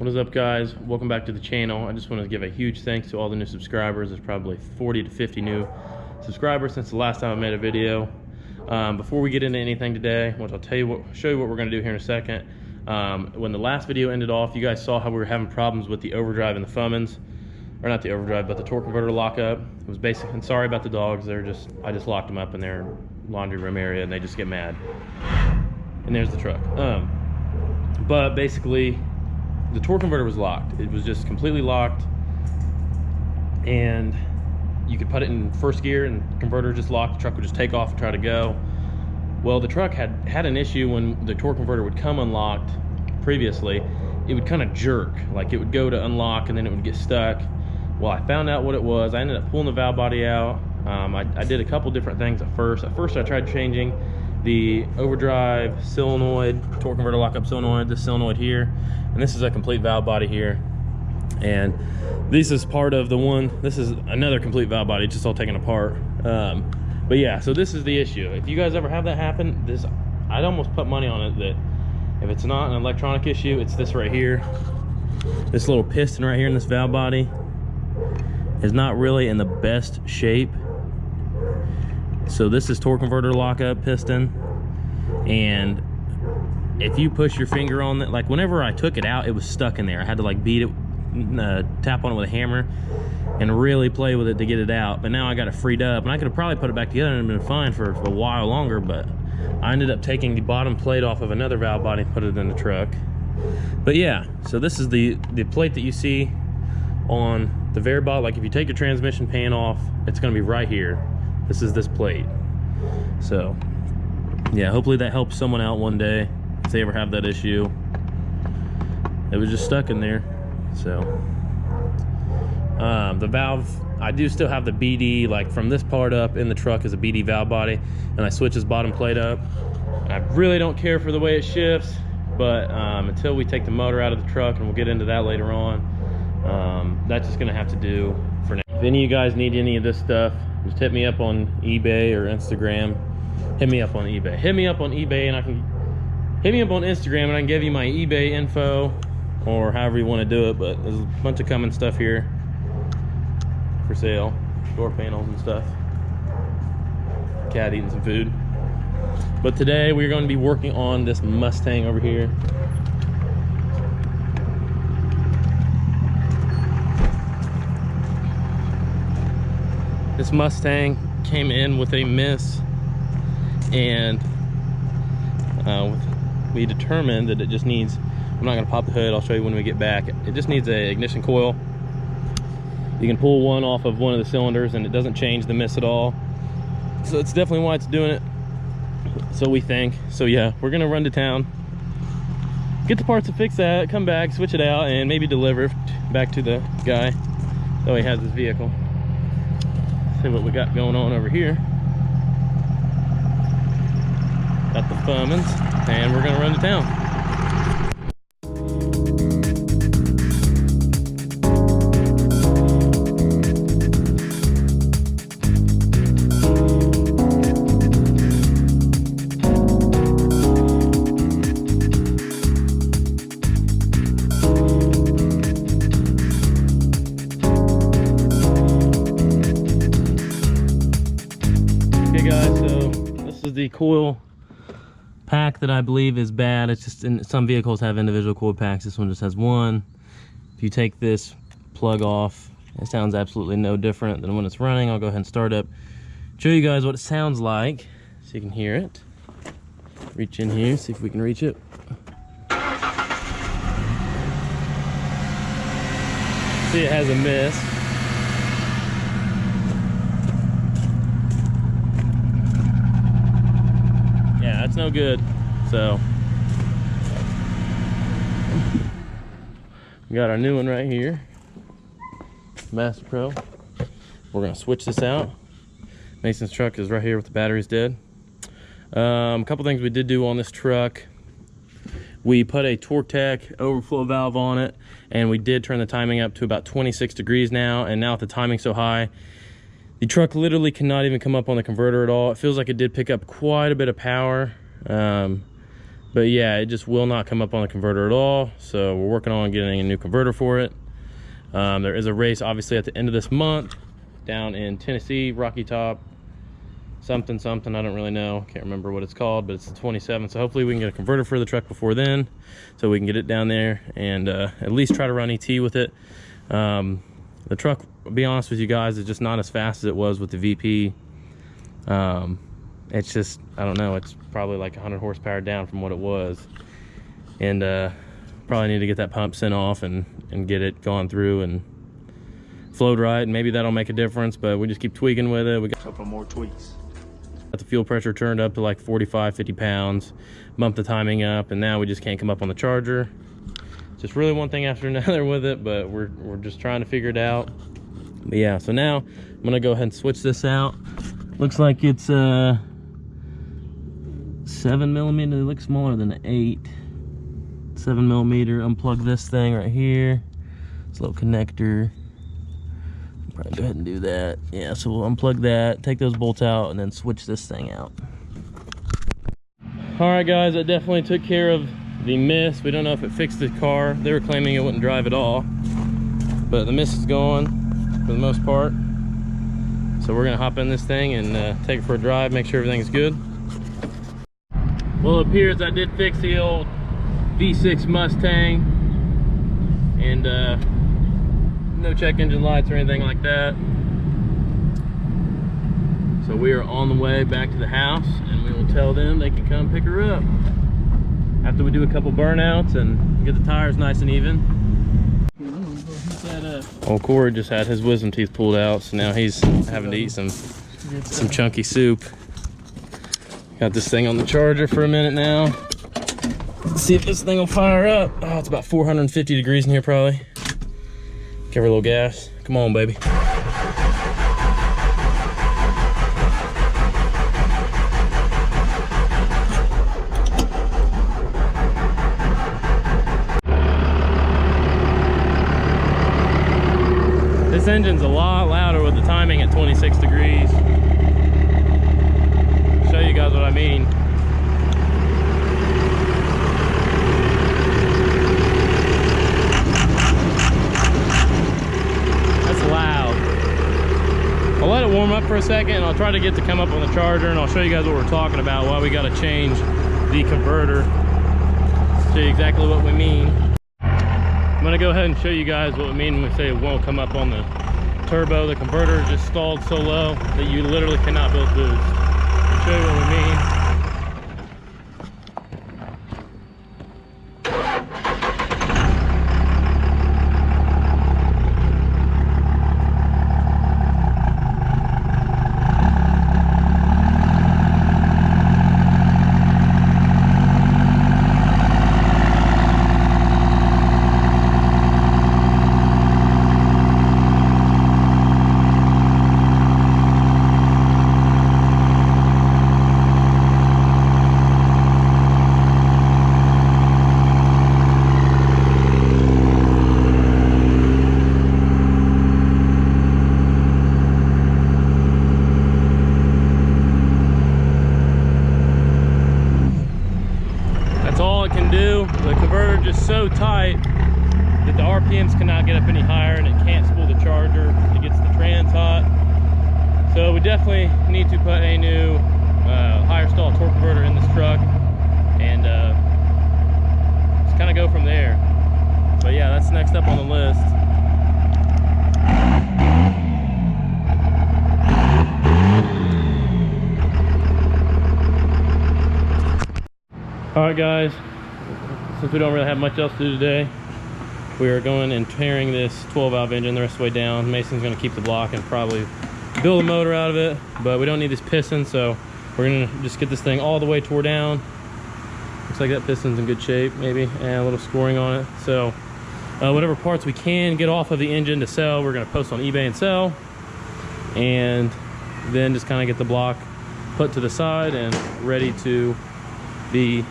What is up, guys? Welcome back to the channel. I just want to give a huge thanks to all the new subscribers. There's probably 40 to 50 new subscribers since the last time I made a video. Before we get into anything today, which I'll show you what we're going to do here in a second. When the last video ended off, you guys saw how we were having problems with the overdrive and the Fummins, or not the overdrive, but the torque converter lockup. It was basic, and sorry about the dogs. I just locked them up in their laundry room area, and they just get mad. And there's the truck. But basically, the torque converter was locked. It was just completely locked, and you could put it in first gear and the converter just locked. The truck would just take off and try to go. Well, the truck had an issue when the torque converter would come unlocked previously. It would kind of jerk, like it would go to unlock and then it would get stuck. Well, I found out what it was. I ended up pulling the valve body out. I did a couple different things at first. At first, I tried changing the overdrive solenoid, torque converter lockup solenoid, this solenoid here, and this is a complete valve body here. And this is part of the one, this is another complete valve body, just all taken apart. But yeah, so this is the issue. If you guys ever have that happen, I'd almost put money on it that if it's not an electronic issue, it's this right here. This little piston right here in this valve body is not really in the best shape. So this is torque converter lockup piston, and if you push your finger on it, like whenever I took it out, it was stuck in there. I had to like beat it, tap on it with a hammer and really play with it to get it out. But now I got it freed up, and I could have probably put it back together and been fine for a while longer, but I ended up taking the bottom plate off of another valve body and put it in the truck. But yeah, so this is the plate that you see on the very bottom. Like if you take your transmission pan off, it's going to be right here. This is this plate. So yeah, hopefully that helps someone out one day if they ever have that issue. It was just stuck in there. So the valve, I do still have the BD, like from this part up in the truck is a BD valve body, and I switch this bottom plate up. I really don't care for the way it shifts, but until we take the motor out of the truck, and we'll get into that later on, that's just gonna have to do for now. If any of you guys need any of this stuff, just hit me up on eBay or Instagram. Hit me up on eBay. Hit me up on eBay, and hit me up on Instagram, and I can give you my eBay info, or however you want to do it. But there's a bunch of Cummins stuff here for sale, door panels and stuff. Cat eating some food. But today we're going to be working on this Mustang over here. This Mustang came in with a miss, and we determined that it just needs, I'm not going to pop the hood, I'll show you when we get back. It just needs a ignition coil. You can pull one off of one of the cylinders and it doesn't change the miss at all. So it's definitely why it's doing it, so we think. So yeah, we're going to run to town, get the parts to fix that, come back, switch it out, and maybe deliver back to the guy so he has his vehicle. See what we got going on over here. Got the Fummins, and we're gonna run to town. The coil pack that I believe is bad. It's just, some vehicles have individual coil packs. This one just has one. If you take this plug off, it sounds absolutely no different than when it's running. I'll go ahead and start up, show you guys what it sounds like so you can hear it. Reach in here, see if we can reach it. See, it has a miss. That's no good. So we got our new one right here, Master Pro. We're gonna switch this out. Mason's truck is right here with the batteries dead. A couple things we did do on this truck. We put a TorqueTech overflow valve on it, and we did turn the timing up to about 26 degrees now. And now with the timing so high, the truck literally cannot even come up on the converter at all. It feels like it did pick up quite a bit of power, But yeah, it just will not come up on the converter at all. So we're working on getting a new converter for it. There is a race obviously at the end of this month down in Tennessee, Rocky Top, something, I don't really know. Can't remember what it's called, but it's the 27th. So hopefully we can get a converter for the truck before then, so we can get it down there and at least try to run ET with it. The truck, I'll be honest with you guys, is just not as fast as it was with the VP. It's just, I don't know, it's probably like 100 horsepower down from what it was. And probably need to get that pump sent off and get it gone through and flowed right, and maybe that'll make a difference, but we just keep tweaking with it. We got a couple more tweaks. Got the fuel pressure turned up to like 45, 50 pounds, bumped the timing up, and now we just can't come up on the charger. Just really one thing after another with it, but we're just trying to figure it out. But yeah, so now I'm gonna go ahead and switch this out. Looks like it's 7mm. It looks smaller than an 8. 7mm. Unplug this thing right here. This little connector. Probably go ahead and do that. Yeah, so we'll unplug that, take those bolts out, and then switch this thing out. All right, guys, I definitely took care of the mist. We don't know if it fixed the car. They were claiming it wouldn't drive at all, but the mist is gone for the most part. So we're gonna hop in this thing and take it for a drive, make sure everything's good. Well, it appears I did fix the old V6 Mustang, and no check engine lights or anything like that. So we are on the way back to the house, and we will tell them they can come pick her up after we do a couple burnouts and get the tires nice and even. Old Corey just had his wisdom teeth pulled out, so now he's having to eat some chunky soup. Got this thing on the charger for a minute now. Let's see if this thing will fire up. Oh, it's about 450 degrees in here probably. Give her a little gas. Come on, baby. This engine's a lot louder with the timing at 26 degrees. I'll show you guys what I mean. I'll let it warm up for a second, and I'll try to get to come up on the charger, and I'll show you guys what we're talking about, why we got to change the converter. Show you exactly what we mean. I'm going to go ahead and show you guys what we mean when we say it won't come up on the turbo. The converter is just stalled so low that you literally cannot build boost. I'll show you what we mean. So tight that the RPMs cannot get up any higher, and it can't spool the charger. It gets the trans hot. So we definitely need to put a new higher stall torque converter in this truck, and just kind of go from there. But yeah, that's next up on the list. All right, guys. Since we don't really have much else to do today, we are going and tearing this 12-valve engine the rest of the way down. Mason's going to keep the block and probably build a motor out of it, but we don't need this piston, so we're going to just get this thing all the way tore down. Looks like that piston's in good shape, maybe, and a little scoring on it. So whatever parts we can get off of the engine to sell, we're going to post on eBay and sell, and then just kind of get the block put to the side and ready to be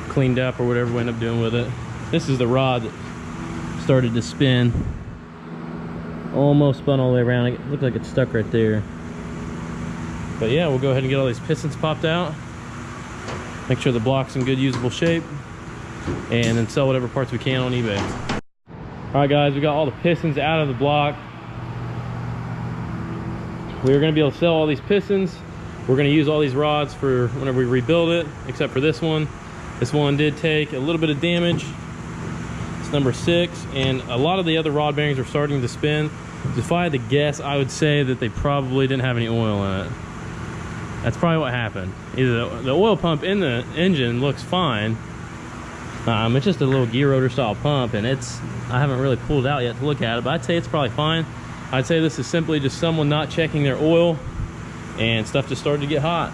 cleaned up or whatever we end up doing with it. This is the rod that started to spin. Almost spun all the way around. It looked like it's stuck right there. But yeah, we'll go ahead and get all these pistons popped out make sure the block's in good usable shape, and then sell whatever parts we can on eBay. All right guys, we got all the pistons out of the block. We're going to be able to sell all these pistons. We're going to use all these rods for whenever we rebuild it, except for this one. This one did take a little bit of damage. It's number 6, and a lot of the other rod bearings are starting to spin. If I had to guess, I would say that they probably didn't have any oil in it. That's probably what happened. Either the oil pump in the engine looks fine. It's just a little gear rotor style pump, and I haven't really pulled it out yet to look at it, but I'd say it's probably fine. I'd say this is simply just someone not checking their oil, and stuff just started to get hot.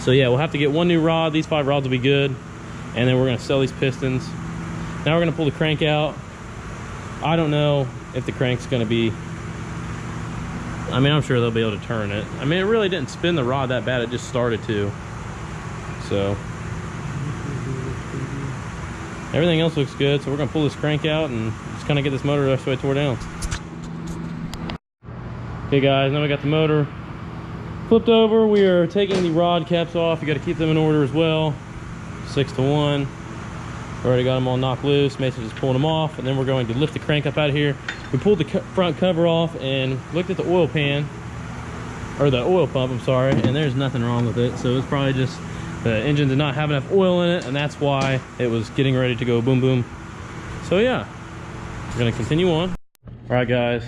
So yeah, we'll have to get one new rod. These 5 rods will be good, and then we're going to sell these pistons. Now we're going to pull the crank out. I don't know if the crank's going to be, I mean, I'm sure they'll be able to turn it. I mean, it really didn't spin the rod that bad, it just started to. So everything else looks good, so we're going to pull this crank out and just kind of get this motor the way tore down. Okay guys, now we got the motor flipped over. We are taking the rod caps off. You got to keep them in order as well. 6 to 1. Already got them all knocked loose. Mason just pulling them off, and then we're going to lift the crank up out of here. We pulled the front cover off and looked at the oil pan, or the oil pump, I'm sorry, and there's nothing wrong with it. So it's probably just the engine did not have enough oil in it, and that's why it was getting ready to go boom boom. So yeah, we're gonna continue on. All right guys,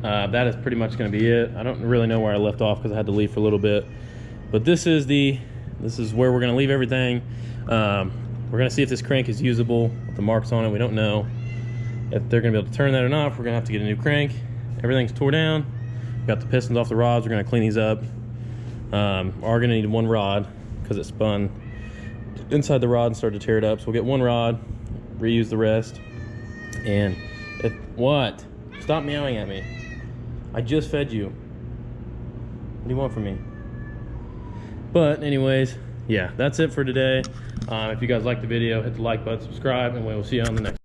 that is pretty much gonna be it. I don't really know where I left off because I had to leave for a little bit, but this is where we're gonna leave everything. We're gonna see if this crank is usable with the marks on it. We don't know if they're gonna be able to turn that or not. We're gonna have to get a new crank. Everything's tore down. We got the pistons off the rods. We're gonna clean these up. Are gonna need one rod because it spun inside the rod and started to tear it up. So we'll get one rod, reuse the rest. And what? Stop meowing at me. I just fed you. What do you want from me? But anyways, yeah, that's it for today. If you guys liked the video, hit the like button, subscribe, and we will see you on the next one.